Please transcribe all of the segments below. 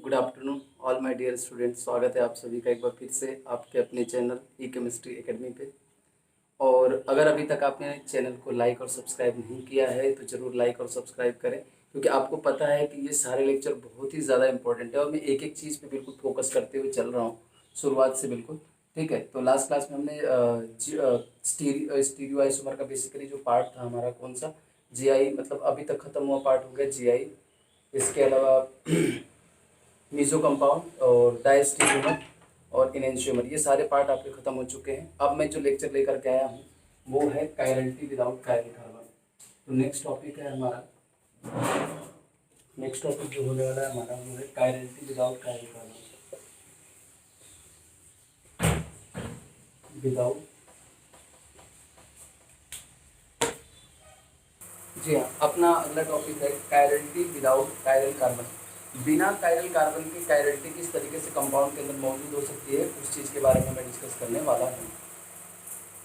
Good afternoon all my dear students. स्वागत है आप सभी का एक बार फिर से आपके अपने चैनल ई केमिस्ट्री एकेडमी पे। और अगर अभी तक आपने चैनल को लाइक और सब्सक्राइब नहीं किया है तो ज़रूर लाइक और सब्सक्राइब करें, क्योंकि आपको पता है कि ये सारे लेक्चर बहुत ही ज़्यादा इंपॉर्टेंट है और मैं एक एक चीज़ पे बिल्कुल फोकस करते हुए चल रहा हूँ शुरुआत से बिल्कुल। ठीक है, तो लास्ट क्लास में हमने स्टीरियो आइसोमर का बेसिकली जो पार्ट था हमारा कौन सा, जीआई, मतलब अभी तक खत्म हुआ पार्ट हो गया जीआई। इसके अलावा मीसो कंपाउंड और डायस्टीरियोमर और इनेंशियोमर, ये सारे पार्ट आपके खत्म हो चुके हैं। अब मैं जो लेक्चर लेकर के आया हूँ वो है कायरलिटी विदाउट कायरल कार्बन। तो नेक्स्ट टॉपिक है हमारा, नेक्स्ट टॉपिक जो होने वाला है हमारा वो है chirality without chiral carbon. Without, जी हाँ, अपना अगला टॉपिक है कायरलिटी विदाउट कायरल कार्बन। बिना कायरल कार्बन की कायरलिटी किस तरीके से कंपाउंड के अंदर मौजूद हो सकती है, उस चीज़ के बारे में मैं डिस्कस करने वाला हूँ।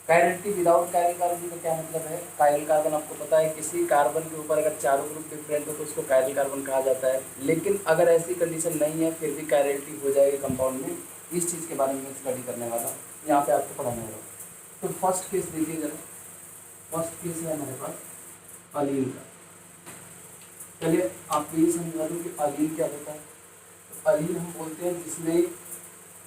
कायरलिटी विदाउट कायरल कार्बन का क्या मतलब है? कायरल कार्बन आपको पता है, किसी कार्बन के ऊपर अगर चारों ग्रुप डिफरेंट हो तो उसको कायरल कार्बन कहा जाता है। लेकिन अगर ऐसी कंडीशन नहीं है फिर भी कायरलिटी हो जाएगी कंपाउंड में, इस चीज़ के बारे में मैं स्टडी करने वाला हूँ, यहाँ पे आपको पढ़ाने वाला हूँ। तो फर्स्ट केस देखिए जरा, फर्स्ट केस है हमारे पास अलीन का। चलिए आपको ये समझा दूँ कि अलीन क्या होता है। तो अलीन हम बोलते हैं जिसमें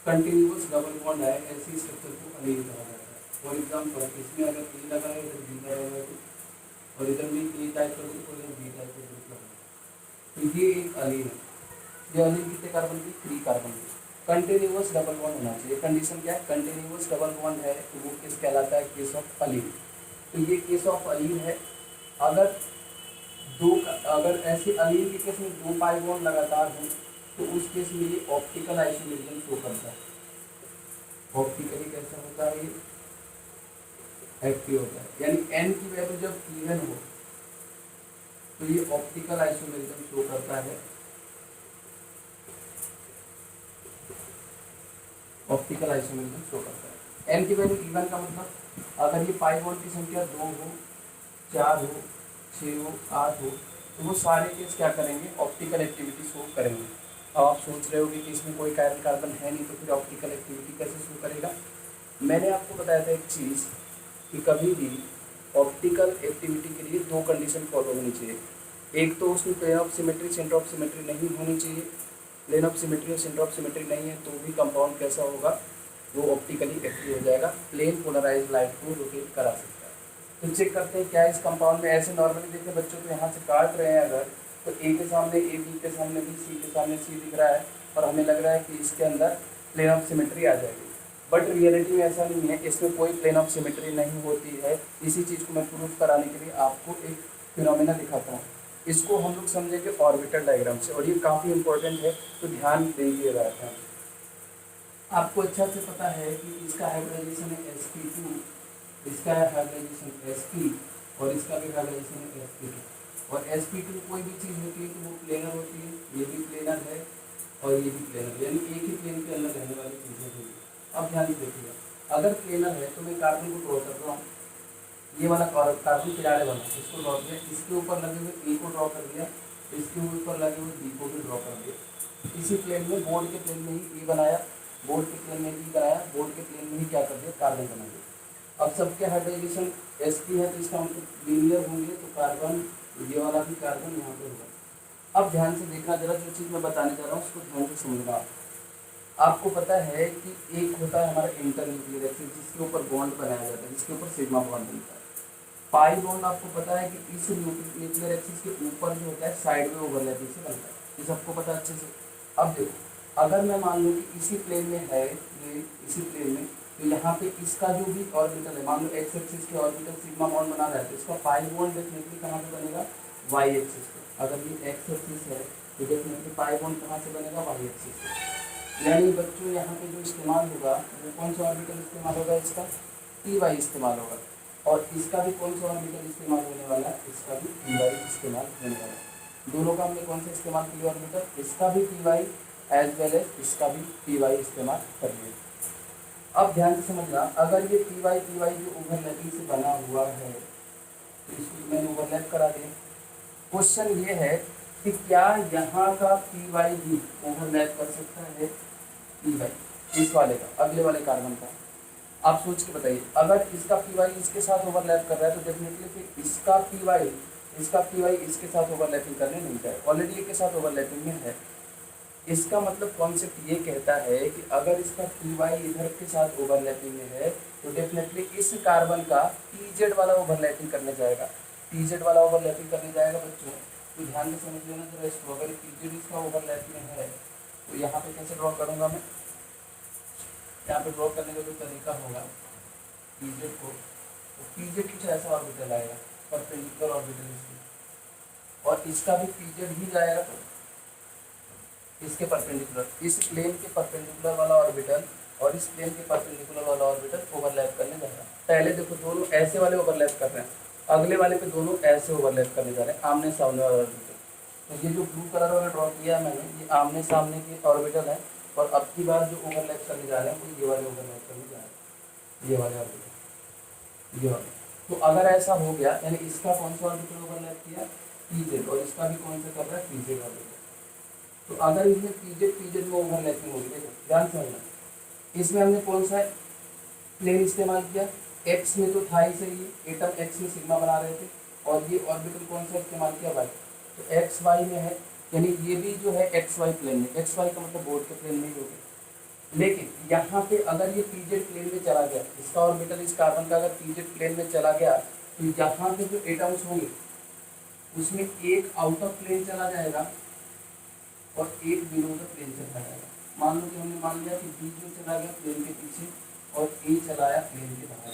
कंटिन्यूअस डबल बॉन्ड है, ऐसी स्ट्रक्चर को अलीन कहा जाता है। फॉर एग्जाम्पल इसमें अगर ए लगा है इधर बी लगा है और इधर भी ए टाइप का ग्रुप और इधर बी टाइप का ग्रुप लगा है, तो ये एक अलीन है। ये अलीन कितने कार्बन की? 3 कार्बन की। कंटिन्यूअस डबल बॉन्ड होना चाहिए। कंडीशन क्या है? कंटिन्यूअस डबल बॉन्ड है तो वो किस कहलाता है? Case of Aleen. तो ये केस ऑफ अलीन है। अगर अगर ऐसे अलीन के केस में 2 पाई बॉन्ड लगातार हो तो उस केस में ये ऑप्टिकल आइसोमेरिज्म शो करता है। ऑप्टिकली कैसा होता है? ये एक्टिव होता है, यानी एन की वैल्यू जब इवन हो तो ये ऑप्टिकल आइसोमेरिज्म शो करता है। ऑप्टिकल आइसोमेरिज्म शो करता है। एन की वैल्यू इवन का मतलब अगर ये पाई बॉन्ड की संख्या 2 हो, 4 हो, 6 हो, 8 हो तो वो सारे केस क्या करेंगे? ऑप्टिकल एक्टिविटी शो करेंगे। अब आप सोच रहे होगे कि इसमें कोई कायरल कार्बन है नहीं तो फिर ऑप्टिकल एक्टिविटी कैसे शो करेगा? मैंने आपको बताया था एक चीज़ कि कभी भी ऑप्टिकल एक्टिविटी के लिए 2 कंडीशन फॉलो होनी चाहिए। एक तो उसमें plane of symmetry centre of symmetry नहीं होनी चाहिए। प्लेन ऑफ सिमेट्री और सेंटर ऑफ सिमेट्री नहीं है तो भी कंपाउंड कैसा होगा? वो ऑप्टिकली एक्टिव हो जाएगा, प्लेन पोलराइज लाइट को रोटेट करा सकता है। तो चेक करते हैं क्या इस कंपाउंड में। ऐसे नॉर्मली देखिए बच्चों को यहाँ से काट रहे हैं अगर, तो ए के सामने ए, बी के सामने बी, सी के सामने सी दिख रहा है और हमें लग रहा है कि इसके अंदर प्लेन ऑफ सिमेट्री आ जाएगी। बट रियलिटी में ऐसा नहीं है, इसमें कोई प्लेन ऑफ सिमेट्री नहीं होती है। इसी चीज़ को मैं प्रूफ कराने के लिए आपको एक फिनोमेना दिखाता हूँ। इसको हम लोग समझेंगे ऑर्बिटल डायग्राम से और ये काफ़ी इंपॉर्टेंट है, तो ध्यान दीजिएगा। आपको अच्छा से पता है कि इसका हाइब्रिडाइजेशन है sp2, इसका हाइब्रिडाइजेशन sp और इसका भी हाइब्रिडाइजेशन है sp2। और sp2 कोई भी चीज़ होती है तो वो प्लेनर होती है, ये भी प्लेनर है और ये भी प्लेनर, यानी एक ही प्लेन के अंदर रहने वाली चीज़ें होंगी। अब ध्यान से देखिएगा, अगर प्लेनर है तो मैं कार्बन को ड्रॉ कर रहा हूँ, ये वाला कार्बन किनारे वाला इसको ड्रॉ किया, इसके ऊपर लगे हुए ए को ड्रॉ कर दिया, इसके ऊपर लगे हुए बी को भी ड्रॉ कर दिया। इसी प्लेन में बोर्ड के प्लेन में ही ए बनाया, बोर्ड के प्लेन में बी बनाया, बोर्ड के प्लेन में ही क्या कर दिया? कार्बन बना दिया। अब सबके हाइड्रोजन sp है तो इसका मतलब लीनियर होंगे, तो कार्बन, ये वाला भी कार्बन यहाँ पे होगा। अब ध्यान से देखना जरा, जो चीज़ मैं बताने जा रहा हूँ उसको ध्यान से समझना। आपको पता है कि एक होता है हमारा इंटरन्यूक्लियर एक्सिस जिसके ऊपर बॉन्ड बनाया जाता है, जिसके ऊपर सिग्मा बॉन्ड बनता है। पाई बॉन्ड आपको पता है कि इस न्यूक्लियर एक्सिस के ऊपर जो होता है साइड में ओवरलैपिंग से बनता है, ये सबको पता अच्छे से। अब देखो, अगर मैं मान लूँ कि इसी प्लेन में है, ये इसी प्लेन में, तो यहाँ पे इसका जो भी ऑर्बिटल है, मान लो एक्स एक्सिस के ऑर्बिटल सिग्मा बॉन्ड बना रहा है तो इसका पाई बॉन्ड डेफिनेटली कहाँ पे बनेगा? वाई एक्सिस पे। अगर ये एक्स एक्सिस है तो डेफिनेटली पाई बॉन्ड कहाँ से बनेगा? वाई एक्सिस पे। यानी बच्चों यहाँ पे जो इस्तेमाल होगा वो कौन सा ऑर्बिटल इस्तेमाल होगा? इसका टी वाई इस्तेमाल होगा। और इसका भी कौन सा ऑर्बिटल इस्तेमाल होने वाला है? इसका भी टी वाई इस्तेमाल होने वाला है। दोनों का हमने कौन सा इस्तेमाल किया ऑर्बिटल? इसका भी T Y as well as इसका भी टी वाई इस्तेमाल कर लिया। अब ध्यान से समझना, अगर ये टी वाई जो ओवरलैपिंग से बना हुआ है तो इसको मैंने ओवरलैप करा दिया। क्वेश्चन ये है कि क्या यहाँ का पी वाई भी ओवरलैप कर सकता है पी वाई, इस वाले का, अगले वाले कार्बन का। आप सोच के बताइए, अगर इसका पी वाई इसके साथ ओवरलैप कर रहा है तो डेफिनेटली फिर इसका पी वाई इसके साथ ओवरलैपिंग करने नहीं जाए, ऑलरेडी एक के साथ ओवरलैपिंग में है। इसका मतलब कॉन्सेप्ट ये कहता है कि अगर इसका पी वाई इधर के साथ ओवरलैपिंग में है तो डेफिनेटली इस कार्बन का पीजेड वाला ओवरलैपिंग करने जाएगा, पीजेड वाला ओवरलैपिंग करने जाएगा बच्चों। तो ध्यान से समझ लेना जरा इसको, अगर पीजेड इसका ओवरलैपिंग में है तो यहाँ पे कैसे ड्रॉ करूँगा मैं, यहाँ पे ड्रॉ करने का जो तरीका होगा पीजेड को, तो पीजेड कुछ ऐसा ऑर्बिटल आएगा, परपेंडिकुलर ऑर्बिटल इसकी, और इसका भी पीजेड ही जाएगा इसके परपेंडिकुलर, इस प्लेन के परपेंडिकुलर वाला ऑर्बिटल और इस प्लेन के परपेंडिकुलर वाला ऑर्बिटल ओवरलैप करने जा रहा है। पहले देखो दोनों ऐसे वाले ओवरलैप कर रहे हैं, अगले वाले पे दोनों ऐसे ओवरलैप करने जा रहे हैं, आमने सामने वाला ऑर्बिटल। तो ये जो ब्लू कलर वाला ड्रॉ किया है मैंने, ये आमने सामने के ऑर्बिटल है, और अब की बार जो ओवरलैप करने जा रहे हैं वो ये वाले ओवरलैप करने जा रहे हैं, ये वाले ऑर्बिटल, ये वाले। तो अगर ऐसा हो गया यानी इसका कौन सा ऑर्बिटल ओवरलैप किया, पीजेड, और इसका भी कौन सा कर रहा है, पीजेड ऑर्बिटल। तो अगर इसमें पीजेड में ओवरलैपिंग होगी, देखो ध्यान से समझना, इसमें हमने कौन सा प्लेन इस्तेमाल किया, एक्स में तो था ही सही, एटम एक्स में सिग्मा बना रहे थे, और ये ऑर्बिटल कौन सा इस्तेमाल किया, वाई। तो एक्स वाई में है, यानी ये भी जो है एक्स वाई प्लेन में, एक्स वाई का मतलब बोर्ड के प्लेन में ही हो गया। लेकिन यहाँ पे अगर ये पीजेड प्लेन में चला गया, इसका ऑर्बिटल इस कार्बन का अगर पीजेड प्लेन में चला गया, तो यहाँ पे जो एटम्स होंगे उसमें एक आउट ऑफ प्लेन चला जाएगा और एक बिलो द प्लेन चला जाएगा। मान लो कि हमने मान लिया कि बी जो चला गया प्लेन के पीछे और ए चलाया प्लेन के बाहर,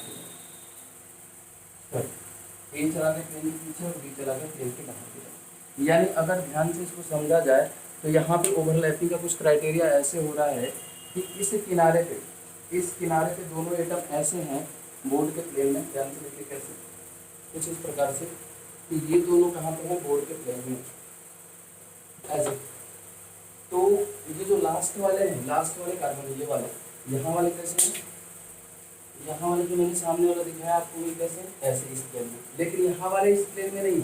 ए चला गया प्लेन के पीछे और बी चला गया प्लेन के बाहर। यानी अगर ध्यान से इसको समझा जाए तो यहाँ पे ओवरलैपिंग का कुछ क्राइटेरिया ऐसे हो रहा है कि इस किनारे पे दोनों एटम ऐसे हैं बोर्ड के प्लेन में, ध्यान से देखिए कैसे, कुछ इस प्रकार से कि ये दोनों कहाँ पे हैं, बोर्ड के प्लेन में ऐसे। तो ये जो लास्ट वाले कार्बन, ये वाले यहाँ वाले कैसे हैं, यहाँ वाले जो मैंने सामने वाला दिखाया आपको ये कैसे, ऐसे इस प्लेन में, लेकिन यहाँ वाले इस प्लेन में नहीं,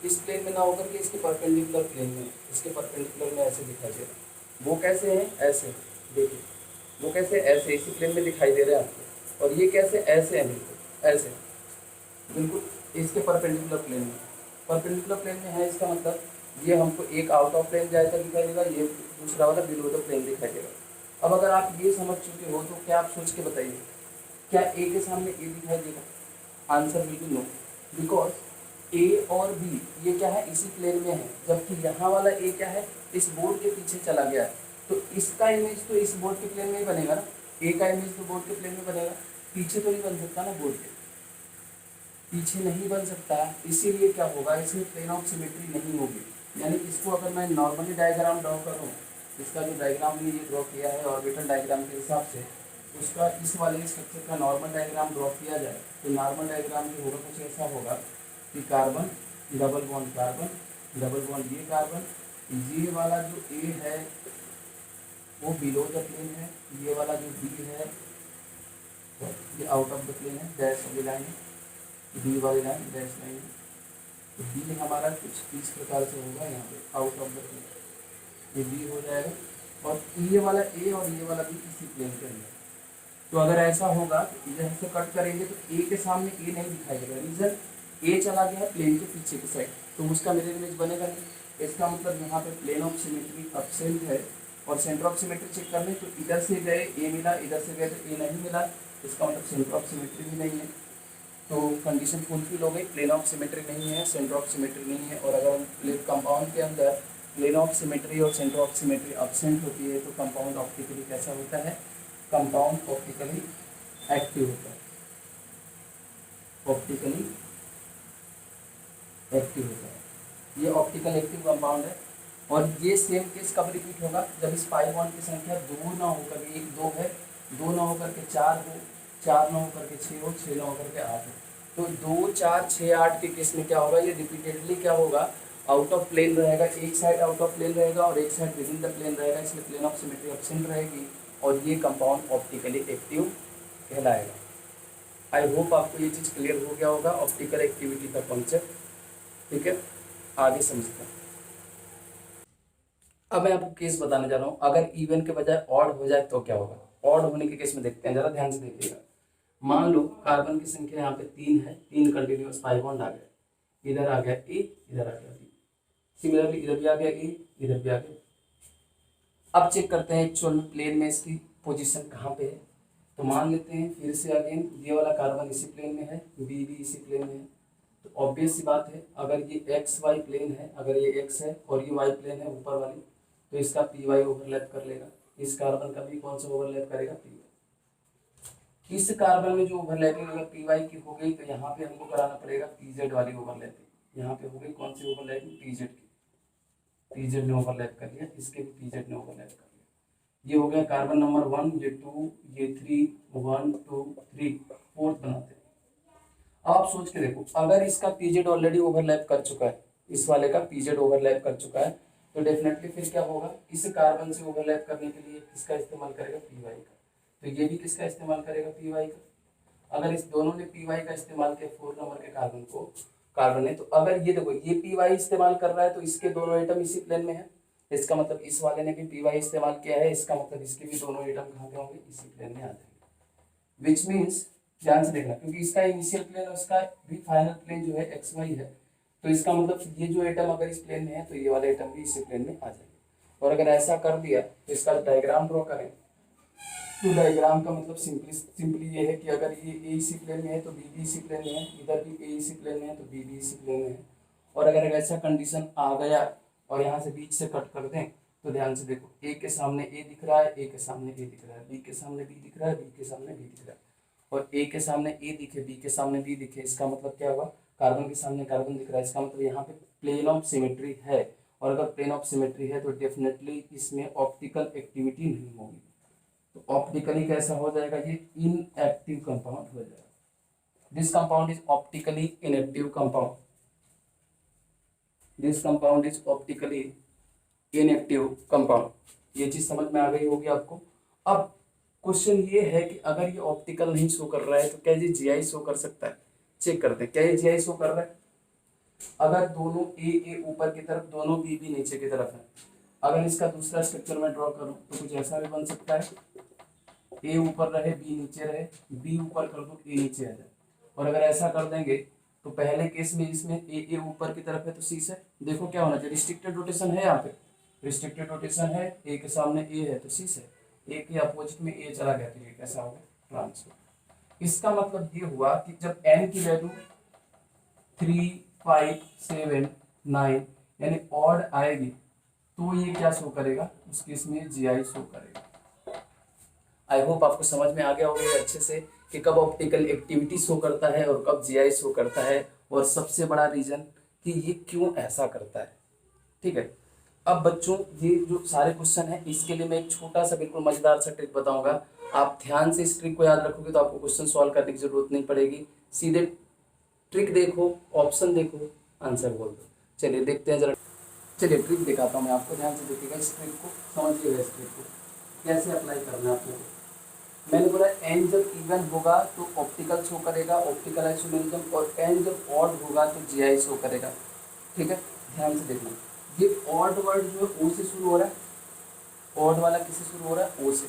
इस प्लेन में ना होकर के इसके परपेंडिकुलर प्लेन में, इसके परपेंडिकुलर में ऐसे दिखाई दे रहा है। वो कैसे हैं, ऐसे, देखिए वो कैसे, ऐसे इसी प्लेन में दिखाई दे रहा है आपको, और ये कैसे, ऐसे हैं, बिल्कुल ऐसे, बिल्कुल इसके परपेंडिकुलर प्लेन में, परपेंडिकुलर प्लेन में है, इसका मतलब ये हमको एक आउट ऑफ प्लेन जाएगा दिखाई देगा, ये दूसरा वाला बिलो द प्लेन दिखाई देगा। अब अगर आप ये समझ चुके हो तो क्या आप सोच के बताइए, क्या ए के सामने ए दिखाई देगा, answer will be no, because A और बी ये क्या है, इसी प्लेन में है, जबकि यहाँ वाला ए क्या है, इस बोर्ड के पीछे चला गया है। तो इसका इमेज तो इस बोर्ड के प्लेन में ही बनेगा ना, ए का इमेज तो बोर्ड के प्लेन में बनेगा, पीछे तो नहीं बन सकता ना, बोर्ड के पीछे नहीं बन सकता, इसीलिए क्या होगा, इसमें प्लेन ऑफ सिमेट्री नहीं होगी। यानी इसको अगर मैं नॉर्मली डायग्राम ड्रॉ करूँ, इसका जो डायग्राम ने ये ड्रॉ किया है ऑर्बिटल डायग्राम के हिसाब से, उसका इस वाले स्ट्रक्चर का नॉर्मल डायग्राम ड्रॉ किया जाए तो नॉर्मल डायग्राम जो होगा कुछ ऐसा होगा कि कार्बन डबल बॉन्ड ये कार्बन, ये वाला जो ए है वो बिलो द प्लेन है, ये वाला जो बी है ये आउट ऑफ द प्लेन है, डैश वाली लाइन, बी वाली लाइन डैश लाइन है। तो बी हमारा कुछ इस प्रकार से होगा, यहाँ पे आउट ऑफ द प्लेन ये बी हो जाएगा, और ये वाला ए और ये वाला बी इसी प्लेन के अंदर। तो अगर ऐसा होगा तो इधर से कट करेंगे तो ए के सामने ए नहीं दिखाई देगा, रीजन ए चला गया प्लेन के पीछे की साइड, तो उसका मिरर इमेज बनेगा नहीं। इसका मतलब यहाँ पे प्लेन ऑफ सिमेट्री एब्सेंट है, और सेंटर ऑफ सिमेट्री चेक कर लें तो इधर से गए ए मिला, इधर से गए तो ए नहीं मिला, इसका मतलब सेंटर ऑफ सिमेट्री भी नहीं है। तो कंडीशन फुलफिल हो गई, प्लेन ऑफ सिमेट्री नहीं है, सेंटर ऑफ सिमेट्री नहीं है। और अगर हम कंपाउंड के अंदर प्लेन ऑफ सिमेट्री और सेंटर ऑफ सिमेट्री एब्सेंट होती है तो कंपाउंड ऑप्टिकली कैसा होता है, कंपाउंड ऑप्टिकली एक्टिव होता है, ऑप्टिकली एक्टिव होता है, ये ऑप्टिकल एक्टिव कंपाउंड है। और ये सेम केस कब रिपीट होगा, जब इस पाई बॉन्ड की संख्या 2 ना होकर के, 1 2 है, 2 ना होकर के 4 हो, 4 ना होकर के 6 हो, 6 ना होकर के 8 हो। तो 2 4 6 8 के केस में क्या होगा, ये रिपीटेडली क्या होगा, आउट ऑफ प्लेन रहेगा, एक साइड आउट ऑफ प्लेन रहेगा और एक side within the plane रहेगा, इसलिए प्लेन ऑफ सिमेट्री एब्सेंट रहेगी और ये कंपाउंड ऑप्टिकली एक्टिव कहलाएगा। आई होप आपको ये चीज़ क्लियर हो गया होगा, ऑप्टिकल एक्टिविटी का कॉन्सेप्ट। ठीक है, आगे समझते हैं। अब मैं आपको केस बताने जा रहा हूँ, अगर इवन के बजाय ऑड हो जाए तो क्या होगा। ऑड होने के केस में देखते हैं, जरा ध्यान से देखिएगा। मान लो कार्बन की संख्या यहाँ पे 3 है, 3 कंटिन्यूअस पाई बॉन्ड आ गए, इधर आ गया ए, इधर आ गया बी, सिमिलरली इधर भी आ गया ए, इधर भी आ गया। अब चेक करते हैं एक्चुअल में प्लेन में इसकी पोजीशन कहाँ पे है। तो मान लेते हैं फिर से अगेन ये वाला कार्बन इसी प्लेन में है, बी भी इसी प्लेन में है। तो ऑब्वियस सी बात है, अगर ये एक्स वाई प्लेन है, अगर ये एक्स है और ये वाई प्लेन है ऊपर वाली, तो इसका पी वाई ओवरलैप कर लेगा। इस कार्बन का भी कौन सा ओवरलैप करेगा, पी वाई। इस कार्बन में जो ओवरलैपिंग अगर पी वाई की हो गई तो यहाँ पे हमको कराना पड़ेगा पी जेड वाली ओवरलैपिंग। यहाँ पे हो गई कौन सी ओवरलैपिंग, पी जेड की। पी जेड ने ओवरलैप कर लिया, इसके भी पी जेड ने ओवरलैप कर लिया। ये हो गया कार्बन नंबर 1, ये 2, ये 3, 1 2 3 4th बनाते हैं। आप सोच के देखो, अगर इसका पीजेड ऑलरेडी ओवरलैप कर चुका है, इस वाले का पीजेड ओवरलैप कर चुका है, तो डेफिनेटली फिर क्या होगा, इस कार्बन से ओवरलैप करने के लिए किसका इस्तेमाल करेगा, पी वाई का। तो ये भी किसका इस्तेमाल करेगा, पी वाई का। अगर इस दोनों ने पी वाई का इस्तेमाल किया 4 नंबर के कार्बन है, तो अगर ये देखो ये पी वाई इस्तेमाल कर रहा है तो इसके दोनों एटम इसी प्लेन में है, इसका मतलब इस वाले ने भी पी वाई इस्तेमाल किया है, इसका मतलब इसके भी दोनों एटम कहाँ पे होंगे, इसी प्लेन में आ जाएंगे। विच मीन्स, ध्यान से देखना, क्योंकि इसका इनिशियल प्लेन और इसका भी फाइनल प्लेन जो है एक्स वाई है, तो इसका मतलब ये जो एटम अगर इस प्लेन में है तो ये वाले एटम भी इसी प्लेन में आ जाएंगे। और अगर ऐसा कर दिया तो इसका डायग्राम ड्रॉ करें, तो डायग्राम का मतलब सिंपली ये है कि अगर ये ए इसी प्लेन में है तो बी भी इसी प्लेन में है, इधर भी ए इसी प्लेन में है तो बी भी इसी प्लेन में है। और अगर ऐसा कंडीशन आ गया और यहाँ से बीच से कट कर दें, तो ध्यान से देखो, ए के सामने ए दिख रहा है, ए के सामने ए दिख रहा है, बी के सामने बी दिख रहा है, बी के सामने बी दिख रहा है, और ए के सामने ए दिखे, बी के सामने बी दिखे, इसका मतलब क्या होगा, कार्बन के सामने कार्बन दिख रहा है, इसका मतलब यहाँ पे प्लेन ऑफ सिमेट्री है। और अगर प्लेन ऑफ सिमेट्री है तो डेफिनेटली इसमें ऑप्टिकल एक्टिविटी नहीं होगी। तो ऑप्टिकली कैसा हो जाएगा, ये इनएक्टिव कंपाउंड हो जाएगा। This compound is optically inactive compound, this compound is optically inactive compound. ये चीज समझ में आ गई होगी आपको। अब क्वेश्चन ये है कि अगर ये ऑप्टिकल नहीं शो कर रहा है तो क्या ये जीआई शो कर सकता है। चेक करते हैं क्या ये जीआई शो कर रहा है। अगर दोनों ए ऊपर की तरफ, दोनों बी नीचे की तरफ है, अगर इसका दूसरा स्ट्रक्चर में ड्रॉ करूं तो कुछ ऐसा भी बन सकता है, ए ऊपर रहे बी नीचे रहे, बी ऊपर कर दो ए नीचे आ जाए। और अगर ऐसा कर देंगे तो पहले केस में इसमें ए ऊपर की तरफ है तो सी से, देखो क्या होना चाहिए, रिस्ट्रिक्टेड रोटेशन है, यहाँ पे रिस्ट्रिक्टेड रोटेशन है, ए के सामने ए है तो सी से, ए के अपोजिट में ए चला गया तो ये कैसा होगा, ट्रांसफर। इसका मतलब ये हुआ कि जब एन की वैल्यू 3 5 7 9 यानी ऑड आएगी तो ये क्या शो करेगा, उस केस में जीआई शो करेगा। आई होप आपको समझ में आ गया होगा अच्छे से कि कब ऑप्टिकल एक्टिविटी शो करता है और कब जीआई शो करता है, और सबसे बड़ा रीजन कि ये क्यों ऐसा करता है। ठीक है, अब बच्चों ये जो सारे क्वेश्चन है इसके लिए मैं एक छोटा सा बिल्कुल मजेदार सा ट्रिक बताऊंगा। आप ध्यान से इस ट्रिक को याद रखोगे तो आपको क्वेश्चन सॉल्व करने की जरूरत नहीं पड़ेगी, सीधे ट्रिक देखो, ऑप्शन देखो, आंसर बोल दो। चलिए देखते हैं जरा, चलिए ट्रिक दिखाता हूँ मैं आपको, ध्यान से देखिएगा इस ट्रिक को, समझिएगा इस ट्रिक को कैसे अप्लाई करना है आपको। मैंने बोला एन जब इवन होगा तो ऑप्टिकल शो करेगा, ऑप्टिकल आइसोमेरिज्म, और एन जब ऑड होगा तो जीआई शो करेगा। ठीक है, ध्यान से देखना, ये ऑड वर्ड जो है ओ से शुरू हो रहा है, ऑड वाला किससे शुरू हो रहा है, ओ से,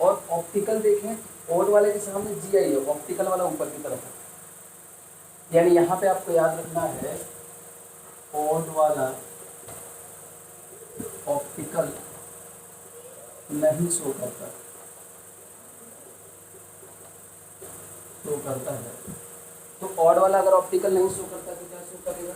और ऑप्टिकल देखें ऑड वाले के सामने जीआई है, ऑप्टिकल वाला ऊपर की तरफ है, यानी यहाँ पे आपको याद रखना है ऑड वाला ऑप्टिकल नहीं शो करता, शो करता है। तो ऑड वाला अगर ऑप्टिकल नहीं शो करता तो क्या शो करेगा,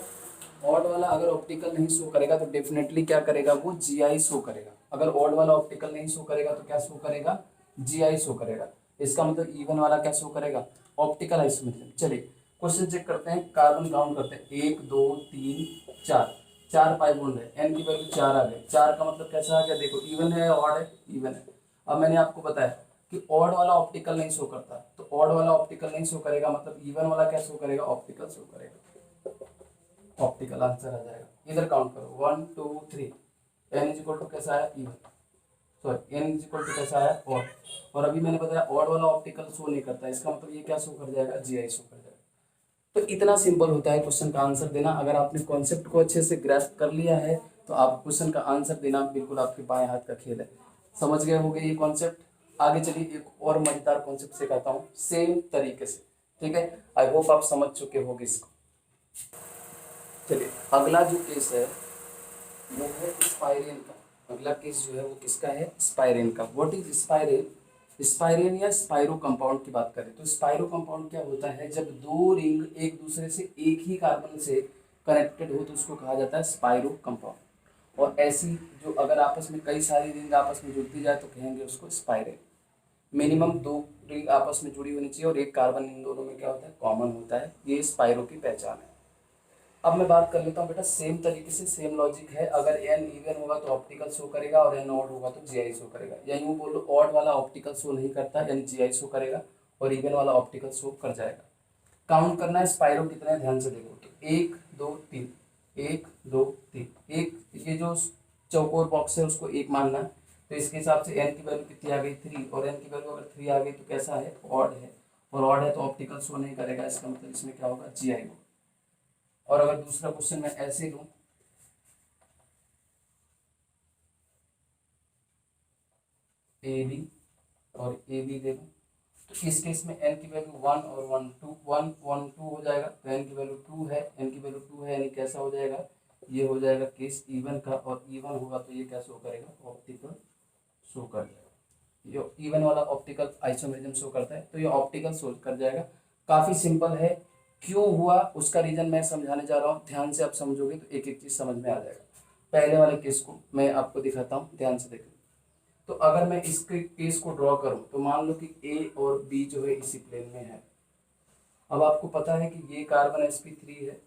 ऑड वाला अगर ऑप्टिकल नहीं शो करेगा तो डेफिनेटली क्या करेगा, वो जीआई शो करेगा। अगर ऑड वाला ऑप्टिकल नहीं शो करेगा तो क्या शो करेगा, जीआई शो करेगा। इसका मतलब इवन वाला क्या शो करेगा, ऑप्टिकल आइसोमेरिज्म। चलिए क्वेश्चन चेक करते हैं, कार्बन काउंट करते हैं, 1 2 3 4, 4 पाई बॉन्ड है, एन की वैल्यू 4 आ गए। 4 का मतलब कैसा आ गया, देखो इवन है या ऑड है, इवन है। अब मैंने आपको बताया कि ऑड वाला ऑप्टिकल नहीं शो करता, तो ऑड वाला ऑप्टिकल नहीं शो करेगा, मतलब इवन वाला क्या शो करेगा, ऑप्टिकल शो करेगा, ऑप्टिकल आंसर आ जाएगा। इधर काउंट करो 1 2 3, एन इज इक्वल टू कैसा आया, even, sorry n is equal to कैसा आया, ऑड। और अभी मैंने बताया ऑड वाला ऑप्टिकल शो नहीं करता, इसका मतलब ये क्या शो कर जाएगा, जीआई शो कर जाएगा। तो इतना सिंपल होता है क्वेश्चन का आंसर देना। अगर आपने कॉन्सेप्ट को अच्छे से ग्रैस्प कर लिया है तो आप क्वेश्चन का आंसर देना बिल्कुल आपके बाएं हाथ का खेल है। समझ गए होंगे ये कॉन्सेप्ट। आगे चलिए एक और मजेदार कॉन्सेप्ट सिखाता हूँ सेम तरीके से, ठीक है। आई होप आप समझ चुके होंगे इसको। चलिए अगला जो केस है वो है स्पाइरेन का। अगला केस जो है वो किसका है, स्पाइरेन का। What is स्पाइरेन? स्पाइरेन या स्पाइरो कंपाउंड की बात करें तो स्पाइरो कंपाउंड क्या होता है, जब दो रिंग एक दूसरे से एक ही कार्बन से कनेक्टेड हो तो उसको कहा जाता है स्पाइरो कंपाउंड। और ऐसी जो अगर आपस में कई सारी रिंग आपस में जुड़ती जाए तो कहेंगे उसको स्पाइरेन। मिनिमम दो रिंग आपस में जुड़ी होनी चाहिए और एक कार्बन इन दोनों में क्या होता है, कॉमन होता है। ये स्पाइरो की पहचान है। अब मैं बात कर लेता हूँ बेटा, सेम तरीके से सेम लॉजिक है। अगर एन इवन होगा तो ऑप्टिकल शो करेगा और एन ऑड होगा तो जीआई शो करेगा। या यूँ बोलो ऑड वाला ऑप्टिकल शो नहीं करता यानी जीआई शो करेगा और इवन वाला ऑप्टिकल शो कर जाएगा। काउंट करना है स्पाइरो कितने, ध्यान से देखो तो 1 2 3 1 2 3 एक, ये जो चौकोर बॉक्स है उसको एक मानना है। तो इसके हिसाब से एन की वैल्यू कितनी आ गई 3 और एन की वैल्यू अगर 3 आ गई तो कैसा है, ऑड है। और ऑड है तो ऑप्टिकल शो नहीं करेगा, इसका मतलब इसमें क्या होगा, जीआई होगा। और अगर दूसरा क्वेश्चन मैं ऐसे लूं ए बी और ए बी दे दूं तो इस केस में एन की वैल्यू 1 और 1 2 1 1 2 हो जाएगा। तो एन की वैल्यू 2 है, एन की वैल्यू 2 है यानी कैसा हो जाएगा, ये हो जाएगा केस इवन का। और इवन होगा तो ये क्या शो करेगा, ऑप्टिकल शो कर जाएगा। ये इवन वाला ऑप्टिकल आइसोमेरिज्म शो करता है तो ये ऑप्टिकल शो कर जाएगा। काफी सिंपल है। क्यों हुआ उसका रीजन मैं समझाने जा रहा हूँ, ध्यान से आप समझोगे तो एक एक चीज समझ में आ जाएगा। पहले वाले केस को मैं आपको दिखाता हूँ, ध्यान से देखो। तो अगर मैं इसके केस को ड्रॉ करूं तो मान लो कि ए और बी जो है इसी प्लेन में है। अब आपको पता है कि ये कार्बन sp3 है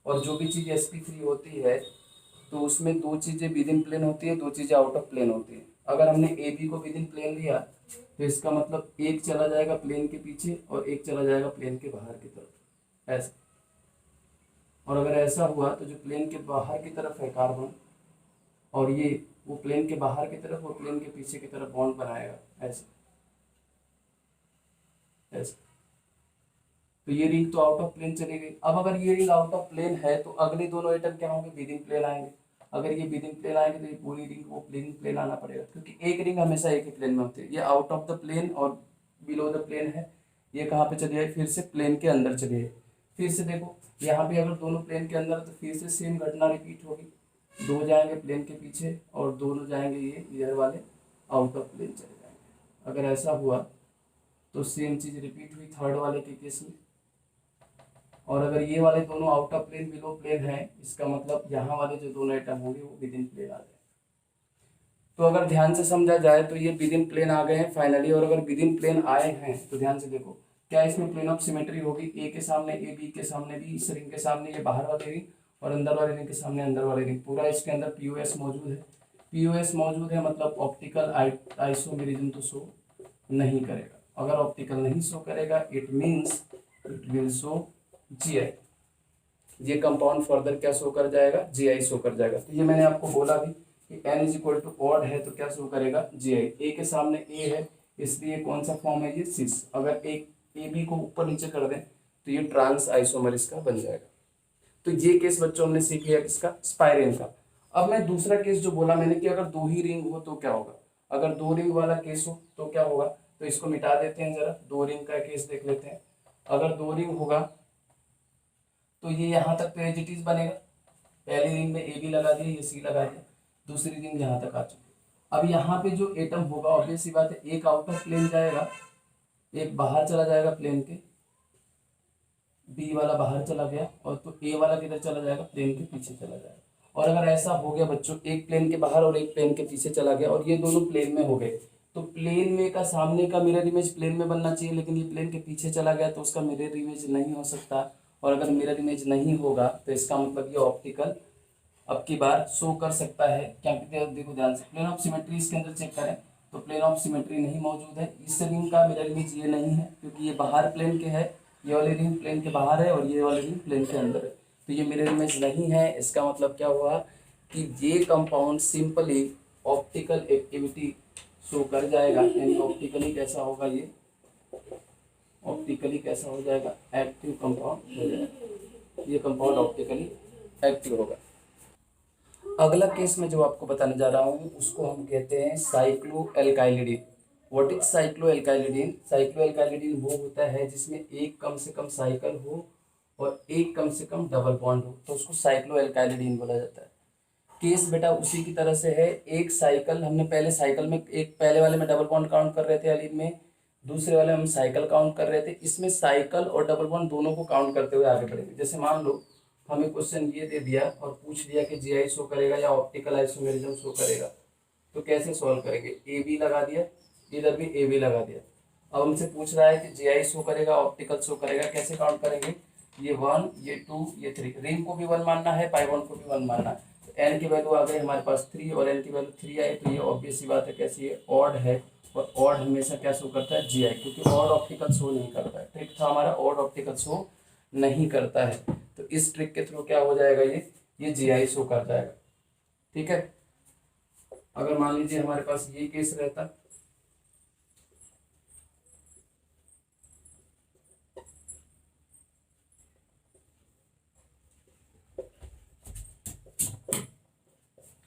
और जो भी चीज sp3 होती है तो उसमें दो चीजें विद इन प्लेन होती है, दो चीजें आउट ऑफ प्लेन होती है। अगर हमने ए बी को विद इन प्लेन लिया तो इसका मतलब एक चला जाएगा प्लेन के पीछे और एक चला जाएगा प्लेन के बाहर की तरफ, ऐसे। और अगर ऐसा हुआ तो जो प्लेन के बाहर की तरफ है कार्बन और ये वो प्लेन के बाहर की तरफ और प्लेन के पीछे की तरफ बॉन्ड बनाएगा, ऐसे ऐसे। तो ये रिंग तो आउट ऑफ प्लेन चली गई। अब अगर ये रिंग आउट ऑफ प्लेन है तो अगले दोनों एटम क्या होंगे, विद इन प्लेन आएंगे। अगर ये विद इन प्लेन आएंगे तो ये पूरी रिंग को प्लेन प्लेन आना पड़ेगा क्योंकि एक रिंग हमेशा एक ही प्लेन में होती है। ये आउट ऑफ द प्लेन और बिलो द प्लेन है, ये कहाँ पे चली जाए, फिर से प्लेन के अंदर चली जाए। फिर से देखो यहाँ पे अगर दोनों प्लेन के अंदर तो फिर से सेम घटना रिपीट होगी। दो जाएंगे प्लेन के पीछे और दोनों जाएंगे ये इधर वाले आउट ऑफ प्लेन चले जाएंगे। अगर ऐसा हुआ तो सेम चीज रिपीट हुई थर्ड वाले के केस में। और अगर ये वाले दोनों out of plane below plane है, इसका मतलब यहाँ वाले जो दोनों एटम होंगे वो विद इन प्लेन आ जाए। तो अगर ध्यान से समझा जाए तो ये विद इन प्लेन आ गए हैं फाइनली। और अगर विद इन प्लेन आए हैं तो ध्यान से देखो क्या इसमें प्लेन ऑफ सिमेट्री होगी, ए के सामने ए, बी के सामने बी, इस रिंग के सामने ये बाहर वाले रिंग और अंदर वाले रिंग के सामने अंदर वाले रिंग। पूरा इसके अंदर पीओएस मौजूद है। पीओएस मौजूद है मतलब ऑप्टिकल आइसोमेरिज्म तो शो नहीं करेगा। अगर ऑप्टिकल नहीं शो करेगा it means it will show GI. ये कंपाउंड फर्दर क्या शो कर जाएगा, जीआई शो कर जाएगा। तो ये मैंने आपको बोला भी कि n is equal to odd है तो क्या शो करेगा, जीआई। ए के सामने ए है इसलिए कौन सा फॉर्म है, ये सिस। अगर एक ए बी को ऊपर नीचे कर दें तो ये ट्रांस आइसोमर इसका बन जाएगा। तो ये केस बच्चों हमने सीख लिया किसका, स्पाइरेन का। अब मैं दूसरा केस जो बोला मैंने कि अगर दो ही रिंग हो तो क्या होगा। अगर दो रिंग वाला केस हो तो क्या होगा, तो इसको मिटा देते हैं जरा, दो रिंग का केस देख लेते हैं। अगर दो रिंग होगा तो ये यहाँ तक तो एज इट इज बनेगा। पहली रिंग में ए बी लगा दिया, ये सी लगा दिया, दूसरी रिंग यहाँ तक आ चुकी। अब यहाँ पे जो एटम होगा ऑब्वियस सी बात है, एक आउट ऑफ प्लेन जाएगा, एक बाहर चला जाएगा प्लेन के, बी वाला बाहर चला गया और तो ए वाला किधर चला जाएगा, प्लेन के पीछे चला जाएगा। और अगर ऐसा हो गया बच्चों, एक प्लेन के बाहर और एक प्लेन के पीछे चला गया और ये दोनों प्लेन में हो गए, तो प्लेन में का सामने का मिरर इमेज प्लेन में बनना चाहिए, लेकिन ये प्लेन के पीछे चला गया तो उसका मिरर इमेज नहीं हो सकता। और अगर मिरर इमेज नहीं होगा तो इसका मतलब ये ऑप्टिकल अब की बार शो कर सकता है। क्या देखो ध्यान से, प्लेन ऑफ सिमेट्री इसके अंदर चेक करें तो प्लेन ऑफ सिमेट्री नहीं मौजूद है। इस रिंग का मिरर इमेज ये नहीं है क्योंकि ये बाहर प्लेन के है, ये वाली रिंग प्लेन के बाहर है और ये वाली रिंग प्लेन के अंदर है, तो ये मिरर इमेज नहीं है। इसका मतलब क्या हुआ कि ये compound simply optical activity show कर जाएगा। यानी ऑप्टिकली कैसा होगा, ये ऑप्टिकली कैसा हो जाएगा, एक्टिव कंपाउंड हो जाएगा। ये कंपाउंड ऑप्टिकली एक्टिव होगा। अगला केस में जो आपको बताने जा रहा हूँ उसको हम कहते हैं cycloalkylidene. What is cycloalkylidene? Cycloalkylidene वो होता है जिसमें एक कम से कम साइकिल हो और एक कम से कम डबल बॉन्ड हो, तो उसको साइक्लो एल्काइलिडीन बोला जाता है। केस बेटा उसी की तरह से है। एक साइकिल, हमने पहले साइकिल में एक पहले वाले में डबल बॉन्ड काउंट कर रहे थे एलीन में, दूसरे वाले में हम साइकिल काउंट कर रहे थे। इसमें साइकिल और डबल बॉन्ड दोनों को काउंट करते हुए आगे बढ़ेंगे। जैसे मान लो हमें क्वेश्चन ये दे दिया और पूछ दिया कि जीआई शो करेगा या ऑप्टिकल आइसोमेरिज्म शो करेगा, तो कैसे सॉल्व करेंगे? ए बी लगा दिया, इधर भी ए बी लगा दिया। अब हमसे पूछ रहा है कि जीआई शो करेगा ऑप्टिकल शो करेगा, कैसे काउंट करेंगे? ये 1, ये 2, ये 3, रिंग को भी 1 मानना है, पाई बॉन्ड को भी 1 मानना है। तो एन की वैल्यू आ गई हमारे पास 3 और एन की वैल्यू 3 आई, तो ये ऑब्वियस सी बात है कैसी है, ऑड है। और ऑड हमेशा क्या शो करता है? जीआई, क्योंकि ऑड ऑप्टिकल शो नहीं करता है। ट्रिक था हमारा, ऑड ऑप्टिकल शो नहीं करता है, तो इस ट्रिक के थ्रू क्या हो जाएगा, ये जीआई शो कर जाएगा। ठीक है। अगर मान लीजिए हमारे पास ये केस रहता,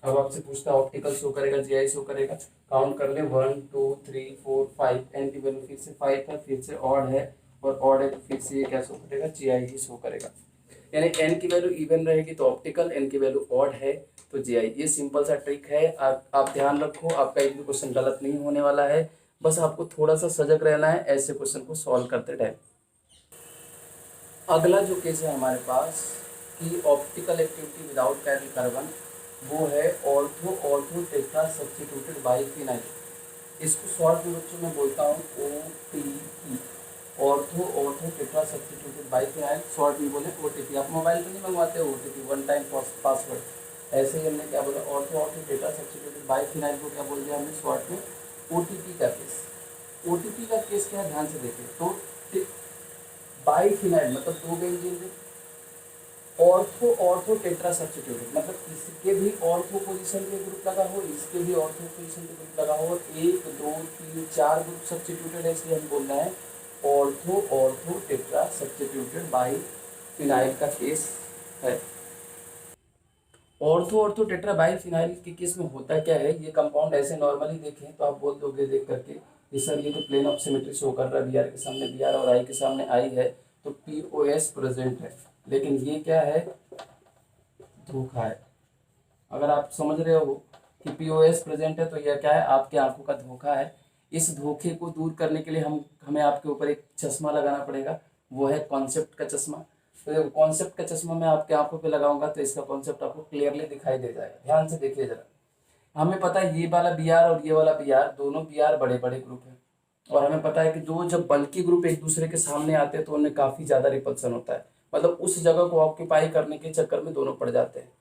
अब आपसे पूछता है ऑप्टिकल शो करेगा जीआई शो करेगा, काउंट कर ले 1 2 3 4 5, एन की वैल्यू फिर से 5 है, फिर से ऑड है और ऑड है तो फिर से ये क्या शो करेगा? जीआई ही शो करेगा। यानी एन की वैल्यू इवन रहेगी तो ऑप्टिकल, एन की वैल्यू ऑड है तो जीआई। ये सिंपल सा ट्रिक है, आप ध्यान रखो, आपका एक भी क्वेश्चन गलत नहीं होने वाला है। बस आपको थोड़ा सा सजग रहना है ऐसे क्वेश्चन को सॉल्व करते टाइम। अगला जो केस है हमारे पास कि optical activity without carrying carbon, वो है ortho ortho tetra substituted biphenyl. इसको शॉर्ट में बच्चों में बोलता हूँ OTP, ortho ortho tetra substituted biphenyl, short में बोले OTP। आप मोबाइल पे नहीं मंगवाते OTP, वन टाइम पासवर्ड, ऐसे ही हमने क्या बोला, ortho ortho tetra substituted biphenyl को क्या बोल दिया हमने शॉर्ट में OTP का केस। OTP का केस क्या है, ध्यान से देखिए। तो बाइफिनाइल मतलब दो benzene, ortho ortho tetra substituted मतलब इसके भी ऑर्थो पोजीशन पे ग्रुप लगा हो, इसके भी ऑर्थो पोजीशन पे ग्रुप लगा हो, 1 2 3 4 ग्रुप सब्स्टिट्यूटेड है, इसलिए हम बोल रहे हैं ortho ortho tetra substituted by phenyl का केस है। Ortho ortho tetra by phenyl के केस में होता क्या है, ये कंपाउंड ऐसे नॉर्मली देखें तो आप बोल दोगे देख करके कि सर ये तो प्लेन ऑफ सिमेट्री शो कर रहा है, बी आर के सामने बी आर और आई के सामने आई है, तो POS प्रेजेंट है। लेकिन ये क्या है, धोखा है। अगर आप समझ रहे हो कि POS प्रेजेंट है तो यह क्या है, आपकी आंखों का धोखा है। इस धोखे को दूर करने के लिए हमें आपके ऊपर एक चश्मा लगाना पड़ेगा, वो है कॉन्सेप्ट का चश्मा। तो देखो कॉन्सेप्ट का चश्मा मैं आपके आंखों पे लगाऊंगा तो इसका कॉन्सेप्ट आपको क्लियरली दिखाई दे जाएगा। ध्यान से देखिए जरा, हमें पता है ये वाला बी आर और ये वाला बी आर, दोनों बी आर बड़े बड़े ग्रुप हैं, और हमें पता है कि दो जब बल्कि ग्रुप एक दूसरे के सामने आते हैं तो उनमें काफी ज्यादा रिपल्सन होता है, मतलब उस जगह को ऑक्यूपाई करने के चक्कर में दोनों पड़ जाते हैं।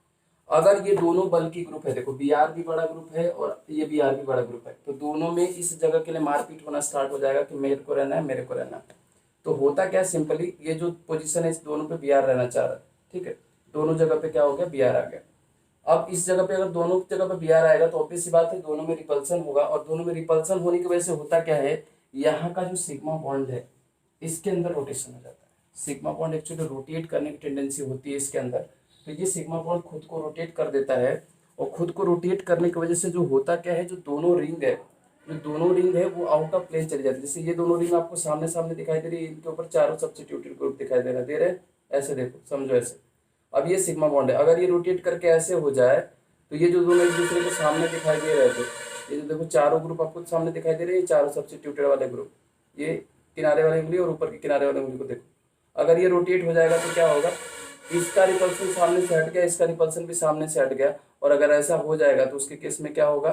अगर ये दोनों बल्कि ग्रुप है, देखो बी आर भी बड़ा ग्रुप है और ये बी आर भी बड़ा ग्रुप है, तो दोनों में इस जगह के लिए मारपीट होना स्टार्ट हो जाएगा कि मेरे को रहना है, मेरे को रहना है। तो होता क्या, सिंपली ये जो पोजीशन है इस दोनों पे बी आर रहना चाह रहा है, ठीक है, दोनों जगह पे क्या हो गया, बी आर आ गया। अब इस जगह पे अगर दोनों जगह पे बी आर आएगा तो ऑब्वियस सी बात है दोनों में रिपल्सन होगा, और दोनों में रिपल्सन होने की वजह से होता क्या है, यहाँ का जो सिग्मा बॉन्ड है इसके अंदर रोटेशन हो जाता है। सिग्मा बॉन्ड एक्चुअली रोटेट करने की टेंडेंसी होती है इसके अंदर, तो ये सिग्मा बॉन्ड खुद को रोटेट कर देता है, और खुद को रोटेट करने की वजह से जो होता क्या है, जो दोनों रिंग है वो आउट ऑफ प्लेन चली जाती है। जैसे ये दोनों रिंग आपको सामने सामने दिखाई दे रही है, इनके ऊपर चारों सब्स्टिट्यूटेड ग्रुप दिखाई दे रहे हैं, ऐसे देखो, समझो ऐसे। अब ये सिग्मा बॉन्ड है, अगर ये रोटेट करके ऐसे हो जाए तो ये जो दोनों एक दूसरे के सामने दिखाई दे रहे थे, ये जो देखो चारों ग्रुप आपको सामने दिखाई दे रहे हैं, चारों सब्स्टिट्यूटेड वाले ग्रुप, ये किनारे वाली उंगली और ऊपर के किनारे वाली उंगली को देखो, अगर ये रोटेट हो जाएगा तो क्या होगा, इसका रिपल्सन सामने से हट गया, इसका रिपल्सन भी सामने से हट गया, और अगर ऐसा हो जाएगा तो उसके केस में क्या होगा,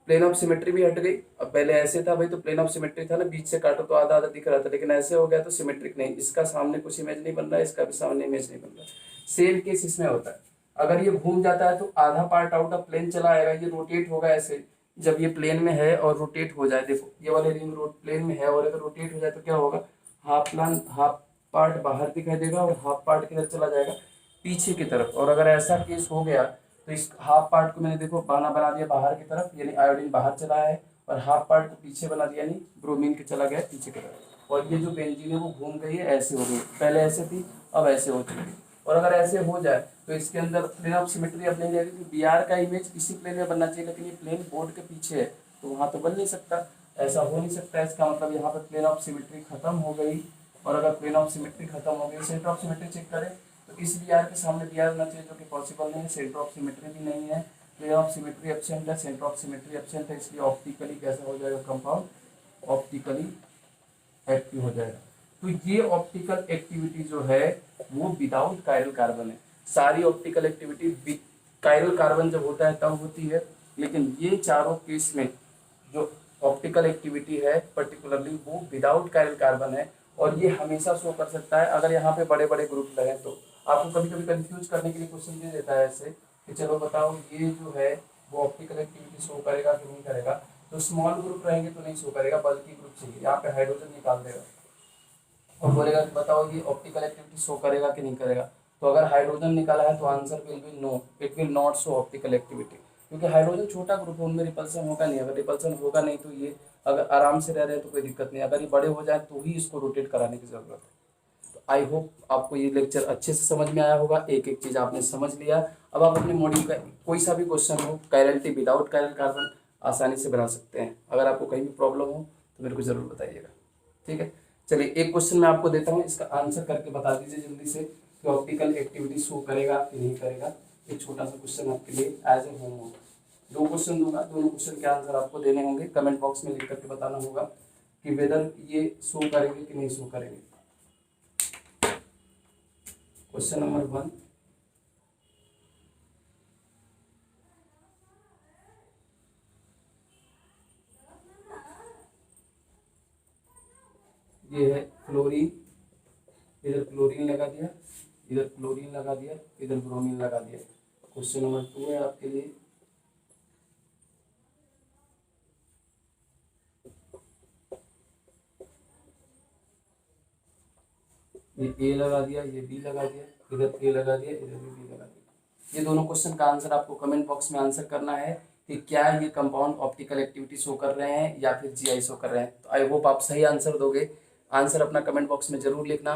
प्लेन ऑफ सिमेट्री भी हट गई। अब पहले ऐसे था भाई तो प्लेन ऑफ सिमेट्री था ना, बीच से काटो तो आधा आधा दिख रहा था, लेकिन ऐसे हो गया तो सिमेट्रिक नहीं, इसका सामने कुछ इमेज नहीं बन रहा है, इसका भी सामने इमेज नहीं बन रहा है। सेम केस इसमें होता है, अगर ये घूम जाता है तो आधा पार्ट आउट ऑफ प्लेन चला आएगा, ये रोटेट होगा ऐसे, जब ये प्लेन में है और रोटेट हो जाए, देखो ये वाले रिंग रोड प्लेन में है और अगर रोटेट हो जाए तो क्या होगा, हाफ पार्ट बाहर दिखाई देगा और हाफ पार्ट किधर चला जाएगा, पीछे की तरफ। और अगर ऐसा केस हो गया तो इस हाफ पार्ट को मैंने देखो बना दिया बाहर की तरफ, यानी आयोडीन बाहर चला है, और हाफ पार्ट को पीछे बना दिया, यानी ब्रोमीन के चला गया पीछे की तरफ, और ये जो बेंजीन है वो घूम गई है, ऐसे हो गई, पहले ऐसे थी अब ऐसे हो चुकी है। और अगर ऐसे हो जाए तो इसके अंदर प्लेन ऑफ सिमेट्री अब नहीं रहेगी, बी आर का इमेज इसी प्लेन में बनना चाहिए, लेकिन ये प्लेन बोर्ड के पीछे है तो वहाँ तो बन नहीं सकता, ऐसा हो नहीं सकता। इसका मतलब यहाँ पे प्लेन ऑफ सिमेट्री खत्म हो गई। और अगर प्लेन ऑफ सिमेट्री खत्म हो गई, सेंटर ऑफ सिमेट्री चेक करें तो इस बी आर के सामने बी आर होना चाहिए, जो कि पॉसिबल नहीं है। सेंटर ऑफ सिमेट्री भी नहीं है, प्लेन ऑफ सिमेट्री एब्सेंट है, सेंटर ऑफ सिमेट्री एब्सेंट है, इसलिए ऑप्टिकली कैसा हो जाएगा कंपाउंड, ऑप्टिकली एक्टिव हो जाएगा। तो ये ऑप्टिकल एक्टिविटी जो है वो विदाउट कायरल कार्बन है। सारी ऑप्टिकल एक्टिविटी कायरल कार्बन जब होता है तब होती है, लेकिन ये चारों केस में जो ऑप्टिकल एक्टिविटी है पर्टिकुलरली वो विदाउट कायरल कार्बन है। और ये हमेशा शो कर सकता है अगर यहाँ पे बड़े बड़े ग्रुप लगे तो। आपको कभी कभी कंफ्यूज करने के लिए क्वेश्चन दे देता है ऐसे कि चलो बताओ ये जो है वो ऑप्टिकल एक्टिविटी शो करेगा कि नहीं करेगा। तो स्मॉल ग्रुप रहेंगे तो नहीं शो करेगा, बल्कि ग्रुप चाहिए, यहाँ पे हाइड्रोजन निकाल देगा और बोलेगा कि बताओ ये ऑप्टिकल एक्टिविटी शो करेगा कि नहीं करेगा। तो अगर हाइड्रोजन निकाला है तो answer will be no, it will not show optical activity, क्योंकि हाइड्रोजन छोटा ग्रुप है, उनमें रिपल्सन होगा नहीं। अगर रिपल्सन होगा नहीं तो ये अगर आराम से रह रहे हैं तो कोई दिक्कत नहीं, अगर ये बड़े हो जाए तो ही इसको रोटेट कराने की जरूरत है। तो आई होप आपको ये लेक्चर अच्छे से समझ में आया होगा, एक एक चीज़ आपने समझ लिया। अब आप अपने मॉड्यूल का कोई सा भी क्वेश्चन हो कायरलिटी विदाउट कायरल कार्बन आसानी से बना सकते हैं। अगर आपको कहीं भी प्रॉब्लम हो तो मेरे को ज़रूर बताइएगा, ठीक है। चलिए एक क्वेश्चन मैं आपको देता हूँ, इसका आंसर करके बता दीजिए जल्दी से कि ऑप्टिकल एक्टिविटी शो करेगा कि नहीं करेगा। एक छोटा सा क्वेश्चन आपके लिए एज ए होमवर्क, 2 क्वेश्चन दूंगा, दोनों क्वेश्चन के आंसर आपको देने होंगे, कमेंट बॉक्स में लिख करके बताना होगा कि वेदर ये शो करेंगे कि नहीं शो करेंगे। क्वेश्चन नंबर 1, ये है फ्लोरीन, इधर क्लोरीन लगा दिया, इधर क्लोरीन लगा दिया, इधर ब्रोमीन लगा दिया। क्वेश्चन नंबर 2 है आपके लिए, ये ए लगा दिया, ये बी लगा दिया, इधर ए लगा दिया, इधर भी बी लगा दिया। ये दोनों क्वेश्चन का आंसर आपको कमेंट बॉक्स में आंसर करना है कि क्या ये कंपाउंड ऑप्टिकल एक्टिविटी शो कर रहे हैं या फिर जीआई शो कर रहे हैं। तो आई होप आप सही आंसर दोगे। आंसर अपना कमेंट बॉक्स में जरूर लिखना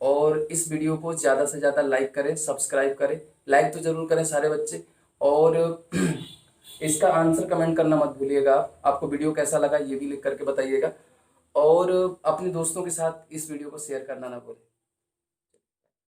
और इस वीडियो को ज़्यादा से ज़्यादा लाइक करें, सब्सक्राइब करें, लाइक तो जरूर करें सारे बच्चे। और इसका आंसर कमेंट करना मत भूलिएगा। आपको वीडियो कैसा लगा ये भी लिख करके बताइएगा और अपने दोस्तों के साथ इस वीडियो को शेयर करना ना भूलें।